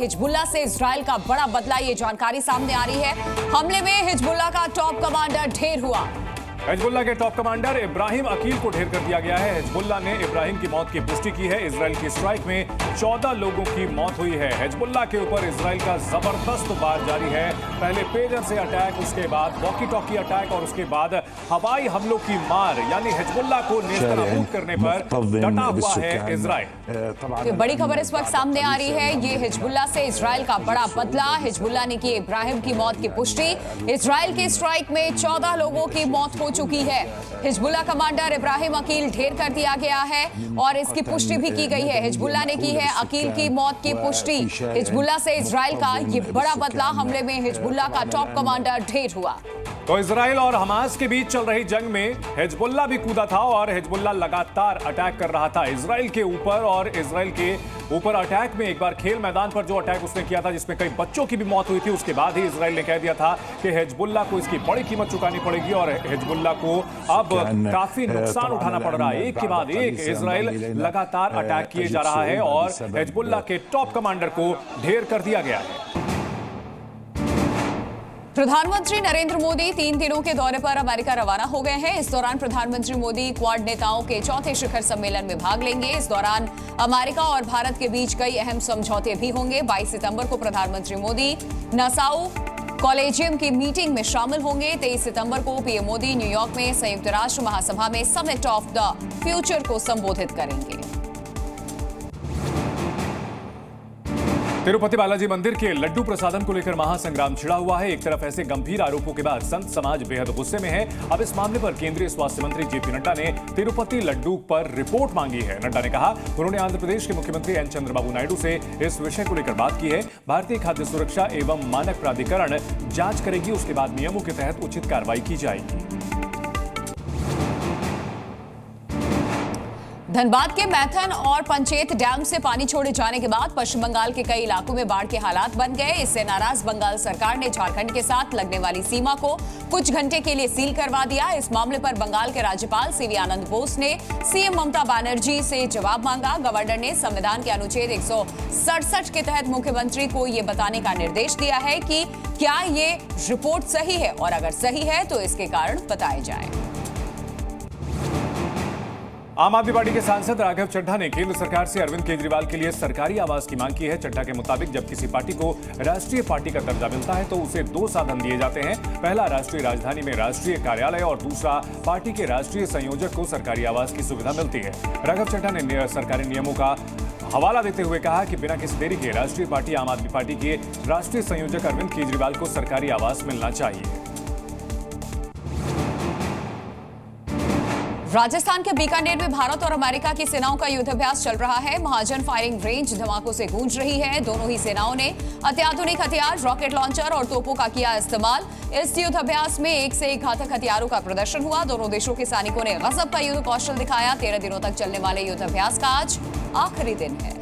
Hezbollah से Israel का बड़ा बदला, ये जानकारी सामने आ रही है। हमले में हिजबुल्लाह का टॉप कमांडर ढेर हुआ। हिजबुल्लाह के टॉप कमांडर इब्राहिम अकील को ढेर कर दिया गया है। हिजबुल्लाह ने इब्राहिम की मौत की पुष्टि की है। इजराइल की स्ट्राइक में 14 लोगों की मौत हुई है। हिजबुल्लाह के ऊपर इजराइल का जबरदस्त वार जारी है। पहले पेजर से अटैक, उसके बाद वॉकी टॉकी अटैक और उसके बाद हवाई हमलों की मार, यानी हिजबुल्लाह को नेस्तनाबूद करने पर डटा हुआ है इजराइल। बड़ी खबर इस वक्त सामने आ रही है, ये हिजबुल्लाह से इजराइल का बड़ा बदला। हिजबुल्लाह ने की इब्राहिम की मौत की पुष्टि। इजराइल की स्ट्राइक में 14 लोगों की मौत हो चुकी है। हिजबुल्लाह कमांडर इब्राहिम अकील ढेर कर दिया गया है और इसकी पुष्टि भी की गई है। हिजबुल्लाह ने की है अकील की मौत की पुष्टि। हिजबुल्लाह से इजराइल का ये बड़ा बदला, हमले में हिजबुल्लाह का टॉप कमांडर ढेर हुआ। तो इजराइल और हमास के बीच चल रही जंग में हिजबुल्लाह भी कूदा था और हिजबुल्लाह लगातार अटैक कर रहा था इजराइल के ऊपर। और इजराइल के ऊपर अटैक में एक बार खेल मैदान पर जो अटैक उसने किया था, जिसमें कई बच्चों की भी मौत हुई थी, उसके बाद ही इजराइल ने कह दिया था कि हिजबुल्लाह को इसकी बड़ी कीमत चुकानी पड़ेगी और हिजबुल्लाह को अब काफी नुकसान उठाना पड़ रहा है। एक के बाद एक इजराइल लगातार अटैक किए जा रहा है और हिजबुल्लाह के टॉप कमांडर को ढेर कर दिया गया है। प्रधानमंत्री नरेंद्र मोदी 3 दिनों के दौरे पर अमेरिका रवाना हो गए हैं। इस दौरान प्रधानमंत्री मोदी क्वाड नेताओं के चौथे शिखर सम्मेलन में भाग लेंगे। इस दौरान अमेरिका और भारत के बीच कई अहम समझौते भी होंगे। 22 सितंबर को प्रधानमंत्री मोदी नासाउ कॉलेजियम की मीटिंग में शामिल होंगे। 23 सितंबर को पीएम मोदी न्यूयॉर्क में संयुक्त राष्ट्र महासभा में समिट ऑफ द फ्यूचर को संबोधित करेंगे। तिरुपति बालाजी मंदिर के लड्डू प्रसादन को लेकर महासंग्राम छिड़ा हुआ है। एक तरफ ऐसे गंभीर आरोपों के बाद संत समाज बेहद गुस्से में है। अब इस मामले पर केंद्रीय स्वास्थ्य मंत्री जेपी नड्डा ने तिरुपति लड्डू पर रिपोर्ट मांगी है। नड्डा ने कहा, उन्होंने आंध्र प्रदेश के मुख्यमंत्री एन चंद्रबाबू नायडू से इस विषय को लेकर बात की है। भारतीय खाद्य सुरक्षा एवं मानक प्राधिकरण जांच करेगी, उसके बाद नियमों के तहत उचित कार्रवाई की जाएगी। धनबाद के मैथन और पंचेत डैम से पानी छोड़े जाने के बाद पश्चिम बंगाल के कई इलाकों में बाढ़ के हालात बन गए। इससे नाराज बंगाल सरकार ने झारखंड के साथ लगने वाली सीमा को कुछ घंटे के लिए सील करवा दिया। इस मामले पर बंगाल के राज्यपाल सीवी आनंद बोस ने सीएम ममता बनर्जी से जवाब मांगा। गवर्नर ने संविधान के अनुच्छेद 167 के तहत मुख्यमंत्री को यह बताने का निर्देश दिया है कि क्या ये रिपोर्ट सही है और अगर सही है तो इसके कारण बताए जाएं। आम आदमी पार्टी के सांसद राघव चड्ढा ने केंद्र सरकार से अरविंद केजरीवाल के लिए सरकारी आवास की मांग की है। चड्ढा के मुताबिक जब किसी पार्टी को राष्ट्रीय पार्टी का दर्जा मिलता है तो उसे 2 साधन दिए जाते हैं। पहला, राष्ट्रीय राजधानी में राष्ट्रीय कार्यालय और दूसरा, पार्टी के राष्ट्रीय संयोजक को सरकारी आवास की सुविधा मिलती है। राघव चड्ढा ने सरकारी नियमों का हवाला देते हुए कहा कि बिना किसी देरी के राष्ट्रीय पार्टी आम आदमी पार्टी के राष्ट्रीय संयोजक अरविंद केजरीवाल को सरकारी आवास मिलना चाहिए। राजस्थान के बीकानेर में भारत और अमेरिका की सेनाओं का युद्धाभ्यास चल रहा है। महाजन फायरिंग रेंज धमाकों से गूंज रही है। दोनों ही सेनाओं ने अत्याधुनिक हथियार, रॉकेट लॉन्चर और तोपों का किया इस्तेमाल। इस युद्धाभ्यास में एक से एक घातक हथियारों का प्रदर्शन हुआ। दोनों देशों के सैनिकों ने गजब का युद्ध कौशल दिखाया। 13 दिनों तक चलने वाले युद्धाभ्यास का आज आखिरी दिन है।